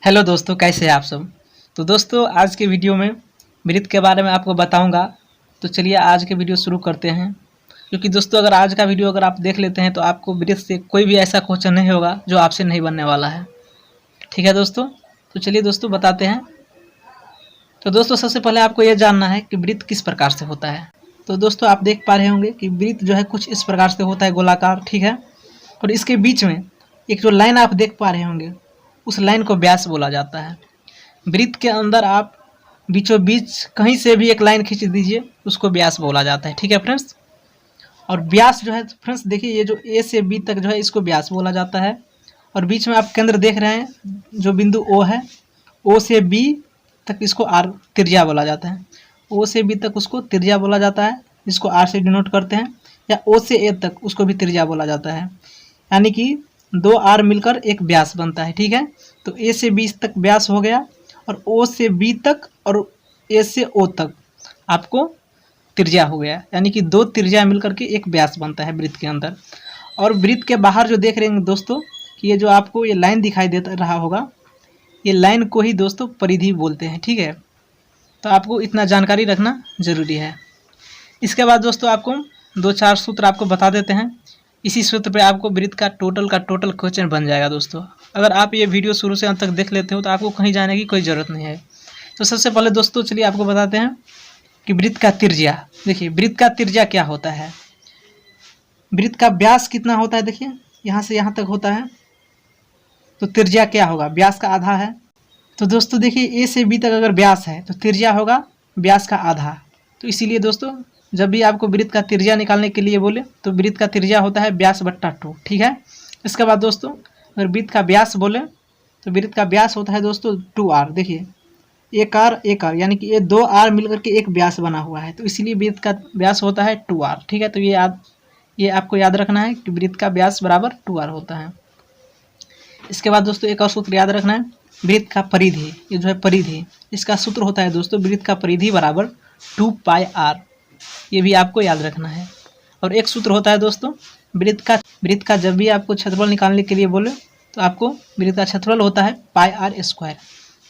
Hello दोस्तों, कैसे हैं आप सब। तो दोस्तों आज के वीडियो में वृत्त के बारे में आपको बताऊंगा। तो चलिए आज के वीडियो शुरू करते हैं। क्योंकि दोस्तों अगर आज का वीडियो अगर आप देख लेते हैं तो आपको वृत्त से कोई भी ऐसा क्वेश्चन नहीं होगा जो आपसे नहीं बनने वाला है। ठीक है दोस्तों, तो चलिए दोस्तों बताते हैं। तो दोस्तों सबसे पहले आपको ये जानना है कि वृत्त किस प्रकार से होता है। तो दोस्तों आप देख पा रहे होंगे कि वृत्त जो है कुछ इस प्रकार से होता है, गोलाकार। ठीक है, और इसके बीच में एक जो लाइन आप देख पा रहे होंगे उस लाइन को व्यास बोला जाता है। वृत्त के अंदर आप बीचों बीच कहीं से भी एक लाइन खींच दीजिए, उसको व्यास बोला जाता है। ठीक है फ्रेंड्स, और व्यास जो है फ्रेंड्स देखिए, ये जो ए से बी तक जो है इसको व्यास बोला जाता है। और बीच में आप केंद्र देख रहे हैं जो बिंदु ओ है, ओ से बी तक इसको आर त्रिज्या बोला जाता है। ओ से बी तक उसको त्रिज्या बोला जाता है, जिसको आर से डिनोट करते हैं। या ओ से ए तक उसको भी त्रिज्या बोला जाता है, यानी कि दो आर मिलकर एक व्यास बनता है। ठीक है, तो ए से बी तक व्यास हो गया, और ओ से बी तक और ए से ओ तक आपको त्रिज्या हो गया, यानी कि दो त्रिज्या मिलकर के एक व्यास बनता है वृत्त के अंदर। और वृत्त के बाहर जो देख रहे हैं दोस्तों कि ये जो आपको ये लाइन दिखाई दे रहा होगा, ये लाइन को ही दोस्तों परिधि बोलते हैं। ठीक है, तो आपको इतना जानकारी रखना जरूरी है। इसके बाद दोस्तों आपको दो चार सूत्र आपको बता देते हैं। इसी सूत्र पे आपको वृत्त का टोटल क्वेश्चन बन जाएगा दोस्तों। अगर आप ये वीडियो शुरू से अंत तक देख लेते हो तो आपको कहीं जाने की कोई ज़रूरत नहीं है। तो सबसे पहले दोस्तों चलिए आपको बताते हैं कि वृत्त का त्रिज्या। देखिए वृत्त का त्रिज्या क्या होता है। वृत्त का व्यास कितना होता है, देखिए यहाँ से यहाँ तक होता है, तो त्रिज्या क्या होगा, व्यास का आधा है। तो दोस्तों देखिए ए से बी तक अगर व्यास है तो त्रिज्या होगा व्यास का आधा। तो इसीलिए दोस्तों जब भी आपको वृत्त का त्रिज्या निकालने के लिए बोले तो वृत्त का त्रिज्या होता है व्यास बट्टा 2। ठीक है, इसके बाद दोस्तों अगर वृत्त का व्यास बोले तो वृत्त का व्यास होता है दोस्तों 2r। देखिए एक आर यानी कि ये दो आर मिलकर के एक व्यास बना हुआ है, तो इसीलिए वृत्त का व्यास होता है 2r। ठीक है, तो ये आपको याद रखना है कि वृत्त का व्यास बराबर 2r होता है। इसके बाद दोस्तों एक और सूत्र याद रखना है, वृत्त का परिधि। ये जो है परिधि, इसका सूत्र होता है दोस्तों वृत्त का परिधि बराबर 2πr। ये भी आपको याद रखना है। और एक सूत्र होता है दोस्तों वृत्त का जब भी आपको क्षेत्रफल निकालने के लिए बोले तो आपको वृत्त का क्षेत्रफल होता है πr²।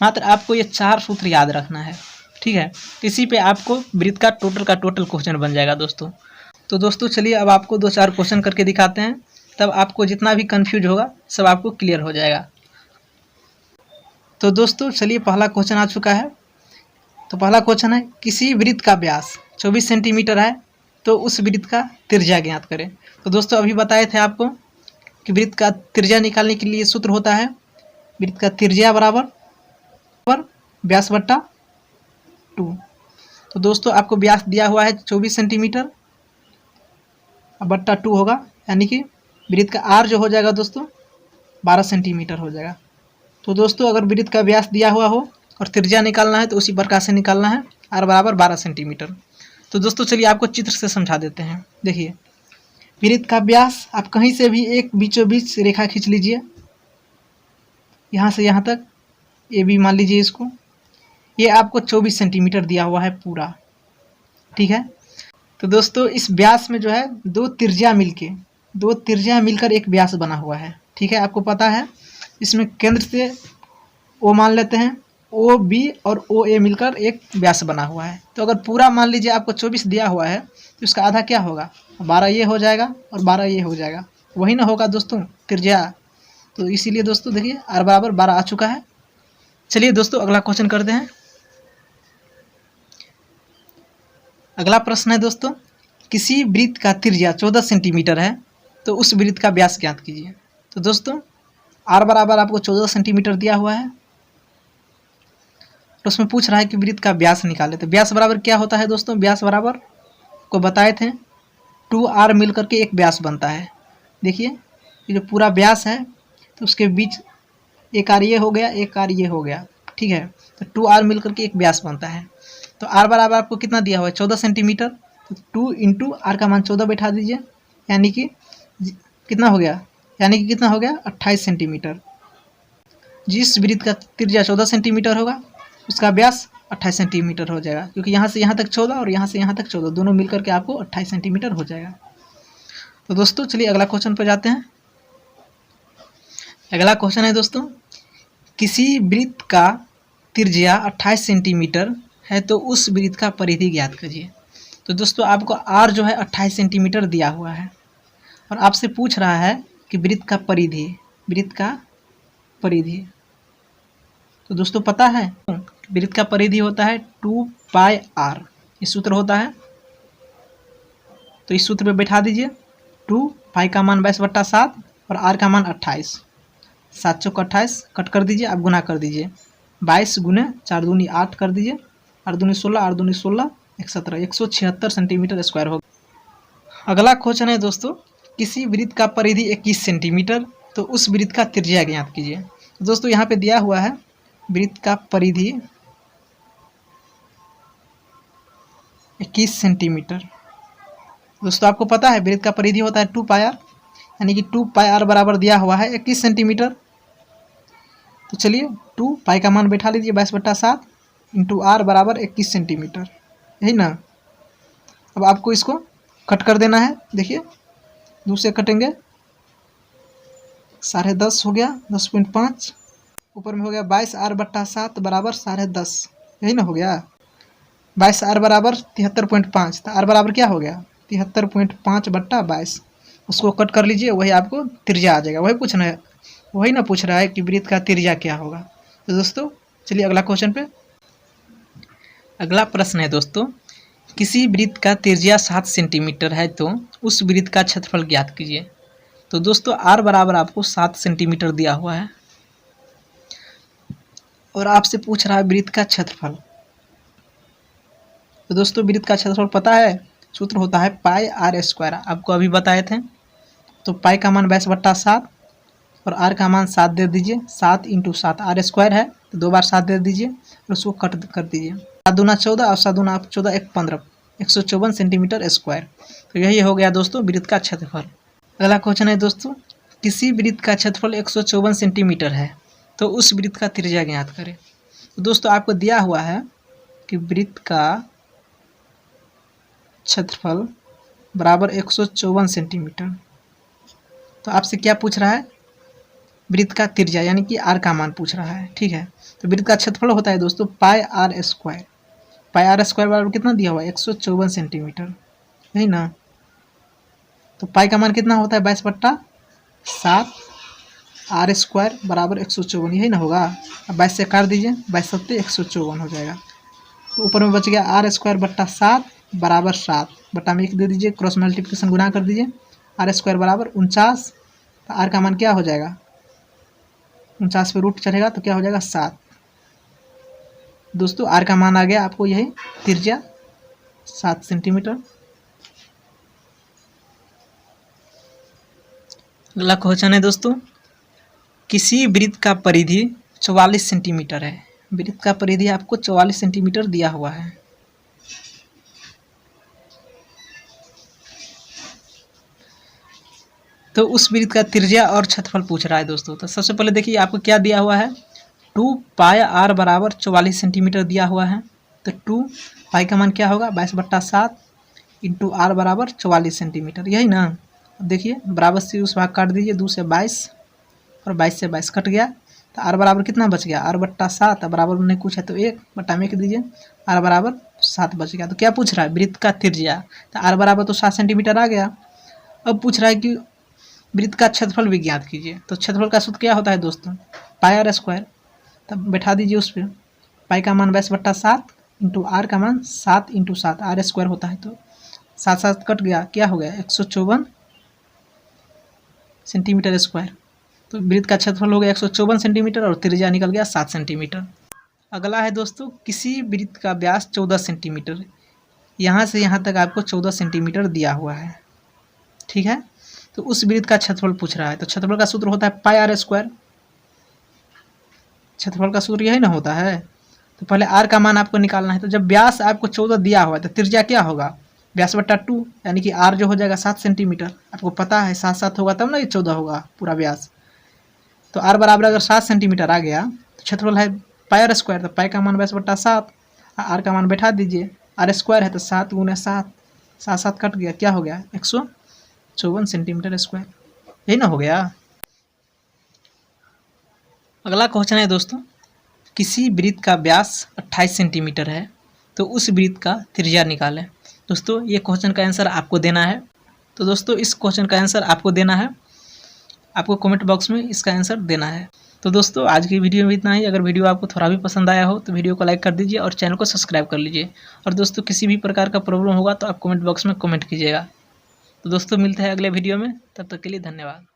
मात्र आपको ये चार सूत्र याद रखना है। ठीक है, इसी पे आपको वृत्त का टोटल क्वेश्चन बन जाएगा दोस्तों। तो दोस्तों चलिए अब आपको दो चार क्वेश्चन करके दिखाते हैं, तब आपको जितना भी कन्फ्यूज होगा सब आपको क्लियर हो जाएगा। तो दोस्तों चलिए पहला क्वेश्चन आ चुका है। तो पहला क्वेश्चन है, किसी वृत्त का व्यास 24 सेंटीमीटर है तो उस वृत्त का त्रिज्या ज्ञात करें। तो दोस्तों अभी बताए थे आपको कि वृत्त का त्रिज्या निकालने के लिए सूत्र होता है वृत्त का त्रिज्या बराबर व्यास बट्टा 2। तो दोस्तों आपको व्यास दिया हुआ है 24 सेंटीमीटर, अब बट्टा 2 होगा, यानी कि वृत्त का आर जो हो जाएगा दोस्तों 12 सेंटीमीटर हो जाएगा। तो दोस्तों अगर वृत्त का व्यास दिया हुआ हो और त्रिज्या निकालना है तो उसी प्रकार से निकालना है, आर बराबर 12 सेंटीमीटर। तो दोस्तों चलिए आपको चित्र से समझा देते हैं। देखिए वृत्त का व्यास आप कहीं से भी एक बीचों बीच रेखा खींच लीजिए, यहाँ से यहाँ तक, ये भी मान लीजिए इसको, ये आपको 24 सेंटीमीटर दिया हुआ है पूरा। ठीक है, तो दोस्तों इस व्यास में जो है दो त्रिज्या मिलकर एक व्यास बना हुआ है। ठीक है, आपको पता है इसमें केंद्र से ओ मान लेते हैं, ओ बी और ओ ए मिलकर एक व्यास बना हुआ है। तो अगर पूरा मान लीजिए आपको 24 दिया हुआ है तो इसका आधा क्या होगा, 12 ये हो जाएगा और 12 ये हो जाएगा, वही ना होगा दोस्तों त्रिज्या। तो इसीलिए दोस्तों देखिए आर बराबर 12 आ चुका है। चलिए दोस्तों अगला क्वेश्चन करते हैं। अगला प्रश्न है दोस्तों, किसी वृत्त का त्रिज्या 14 सेंटीमीटर है तो उस वृत्त का व्यास ज्ञात कीजिए। तो दोस्तों आर बराबर आपको 14 सेंटीमीटर दिया हुआ है, तो उसमें पूछ रहा है कि वृत्त का व्यास निकाले। तो व्यास बराबर क्या होता है दोस्तों, व्यास बराबर को बताए थे 2r मिलकर के एक व्यास बनता है। देखिए ये जो पूरा व्यास है तो उसके बीच एक आर ये हो गया, एक आर ये हो गया। ठीक है, तो 2r मिलकर के एक व्यास बनता है। तो r बराबर आपको कितना दिया हुआ है, 14 सेंटीमीटर। तो 2 इंटू आर का मान 14 बैठा दीजिए, यानी कि कितना हो गया, 28 सेंटीमीटर। जिस वृत्त का त्रिज्या 14 सेंटीमीटर होगा उसका व्यास 28 सेंटीमीटर हो जाएगा, क्योंकि यहाँ से यहाँ तक 14 और यहाँ से यहाँ तक 14, दोनों मिलकर के आपको 28 सेंटीमीटर हो जाएगा। तो दोस्तों चलिए अगला क्वेश्चन पर जाते हैं। अगला क्वेश्चन है दोस्तों, किसी वृत्त का त्रिज्या 28 सेंटीमीटर है तो उस वृत्त का परिधि ज्ञात कीजिए। तो दोस्तों आपको आर जो है 28 सेंटीमीटर दिया हुआ है और आपसे पूछ रहा है कि वृत्त का परिधि, वृत्त का परिधि। तो दोस्तों पता है वृत्त का परिधि होता है 2 पाई आर, ये सूत्र होता है। तो इस सूत्र पे बैठा दीजिए 2 पाई का मान 22/7 और आर का मान 28, 7 चौक 28 कट कर दीजिए, आप गुना कर दीजिए 22 गुने 4 दूनी 8 कर दीजिए, 8 दूनी 16, 8 दूनी 16 17, 176 सेंटीमीटर स्क्वायर होगा। अगला क्वेश्चन है दोस्तों, किसी वृत्त का परिधि 21 सेंटीमीटर तो उस वृत्त का त्रिज्या ज्ञात कीजिए। तो दोस्तों यहाँ पे दिया हुआ है वृत्त का परिधि 21 सेंटीमीटर। दोस्तों आपको पता है वृत्त का परिधि होता है 2 पाई आर, यानी कि 2 पाई आर बराबर दिया हुआ है 21 सेंटीमीटर। तो चलिए 2 पाई का मान बैठा लीजिए 22/7 इंटू आर बराबर 21 सेंटीमीटर, यही ना। अब आपको इसको कट कर देना है, देखिए 2 से कटेंगे 10.5 हो गया 10.5, ऊपर में हो गया 22r/7 बराबर 10.5, यही ना हो गया। 22r बराबर 73.5, तो आर बराबर क्या हो गया 73.5/22, उसको कट कर लीजिए, वही आपको त्रिज्या आ जाएगा। वही ना पूछ रहा है कि वृत्त का त्रिज्या क्या होगा। तो दोस्तों चलिए अगला क्वेश्चन पे। अगला प्रश्न है दोस्तों, किसी वृत्त का त्रिज्या 7 सेंटीमीटर है तो उस वृत्त का क्षेत्रफल ज्ञात कीजिए। तो दोस्तों आर बराबर आपको 7 सेंटीमीटर दिया हुआ है और आपसे पूछ रहा है वृत्त का क्षेत्रफल। तो दोस्तों वृत्त का क्षेत्रफल पता है, सूत्र होता है पाई आर स्क्वायर, आपको अभी बताए थे। तो पाई का मान 22/7 और आर का मान 7 दे दीजिए, 7 इंटू 7, आर स्क्वायर है तो 2 बार 7 दे दीजिए और उसको कट कर दीजिए, 7 दूना 14 और 7 दूना 14 1 15, 154 सेंटीमीटर स्क्वायर। तो यही हो गया दोस्तों वृत्त का क्षेत्रफल। अगला क्वेश्चन है दोस्तों, किसी वृत्त का क्षेत्रफल 154 सेंटीमीटर है तो उस वृत्त का त्रिज्या ज्ञात करें। तो दोस्तों आपको दिया हुआ है कि वृत्त का क्षेत्रफल बराबर 154 सेंटीमीटर। तो आपसे क्या पूछ रहा है, वृत्त का त्रिज्या यानी कि आर का मान पूछ रहा है, ठीक है। तो वृत्त का क्षेत्रफल होता है दोस्तों pi r square, pi r square बराबर कितना दिया हुआ है 154 सेंटीमीटर, यही ना। तो पाई का मान कितना होता है 22/7, आर स्क्वायर बराबर 154, यही ना होगा। अब 22 से काट दीजिए, 22×7 154 हो जाएगा। तो ऊपर में बच गया आर स्क्वायर बट्टा 7 बराबर 7, बट्टा में 1 दे दीजिए, क्रॉस मल्टीप्लिकेशन गुना कर दीजिए, आर स्क्वायर बराबर 49। तो आर का मान क्या हो जाएगा, 49 पे रूट चढ़ेगा तो क्या हो जाएगा 7। दोस्तों आर का मान आ गया आपको यही त्रिज्या 7 सेंटीमीटर। अगला क्वेश्चन है दोस्तों, किसी वृत्त का परिधि 44 सेंटीमीटर है। वृत्त का परिधि आपको 44 सेंटीमीटर दिया हुआ है। तो उस वृत्त का त्रिज्या और क्षेत्रफल पूछ रहा है दोस्तों। तो सबसे पहले देखिए आपको क्या दिया हुआ है, 2 पाई आर बराबर 44 सेंटीमीटर दिया हुआ है। तो 2 पाई का मान क्या होगा 22/7 इंटू आर बराबर 44 सेंटीमीटर, यही ना। अब देखिए बराबर से उस भाग काट दीजिए, 2 से 22 और 22 से 22 कट गया। तो आर बराबर कितना बच गया, r/7 बराबर नहीं कुछ है तो 1 बटा में दीजिए, आर बराबर 7 बच गया। तो क्या पूछ रहा है, वृत्त का त्रिज्या। तो आर बराबर तो 7 सेंटीमीटर आ गया। अब पूछ रहा है कि वृत्त का क्षेत्रफल भी ज्ञात कीजिए। तो क्षेत्रफल का सूत्र क्या होता है दोस्तों, पाई आर स्क्वायर। तब बैठा दीजिए उस पर, पाई का मान 22/7 इंटू आर का मान 7 इंटू 7, आर स्क्वायर होता है तो 7 कट गया, क्या हो गया 154 सेंटीमीटर स्क्वायर। तो वृत्त का क्षेत्रफल हो गया 154 सेंटीमीटर और त्रिज्या निकल गया 7 सेंटीमीटर। अगला है दोस्तों, किसी वृत्त का व्यास 14 सेंटीमीटर, यहाँ से यहाँ तक आपको 14 सेंटीमीटर दिया हुआ है, ठीक है। तो उस वृत्त का क्षेत्रफल पूछ रहा है। तो क्षेत्रफल का सूत्र होता है पाई आर स्क्वायर, क्षेत्रफल का सूत्र यही ना होता है। तो पहले आर का मान आपको निकालना है। तो जब व्यास आपको 14 दिया हुआ है तो त्रिज्या क्या होगा, व्यास बट्टा 2, यानी कि आर जो हो जाएगा 7 सेंटीमीटर। आपको पता है 7 होगा तब ना ये 14 होगा पूरा व्यास। तो आर बराबर अगर 7 सेंटीमीटर आ गया तो क्षेत्रफल है पाई आर स्क्वायर। तो पाई का मान 22/7, आर का मान बैठा दीजिए, आर स्क्वायर है तो 7 गुना 7, 7 कट गया, क्या हो गया 154 सेंटीमीटर स्क्वायर, यही ना हो गया। अगला क्वेश्चन है दोस्तों, किसी वृत्त का व्यास 28 सेंटीमीटर है तो उस वृत्त का त्रिज्या निकालें। दोस्तों ये क्वेश्चन का आंसर आपको देना है। तो दोस्तों इस क्वेश्चन का आंसर आपको देना है, आपको कमेंट बॉक्स में इसका आंसर देना है। तो दोस्तों आज की वीडियो में इतना ही। अगर वीडियो आपको थोड़ा भी पसंद आया हो तो वीडियो को लाइक कर दीजिए और चैनल को सब्सक्राइब कर लीजिए। और दोस्तों किसी भी प्रकार का प्रॉब्लम होगा तो आप कमेंट बॉक्स में कमेंट कीजिएगा। तो दोस्तों मिलते हैं अगले वीडियो में, तब तक के लिए धन्यवाद।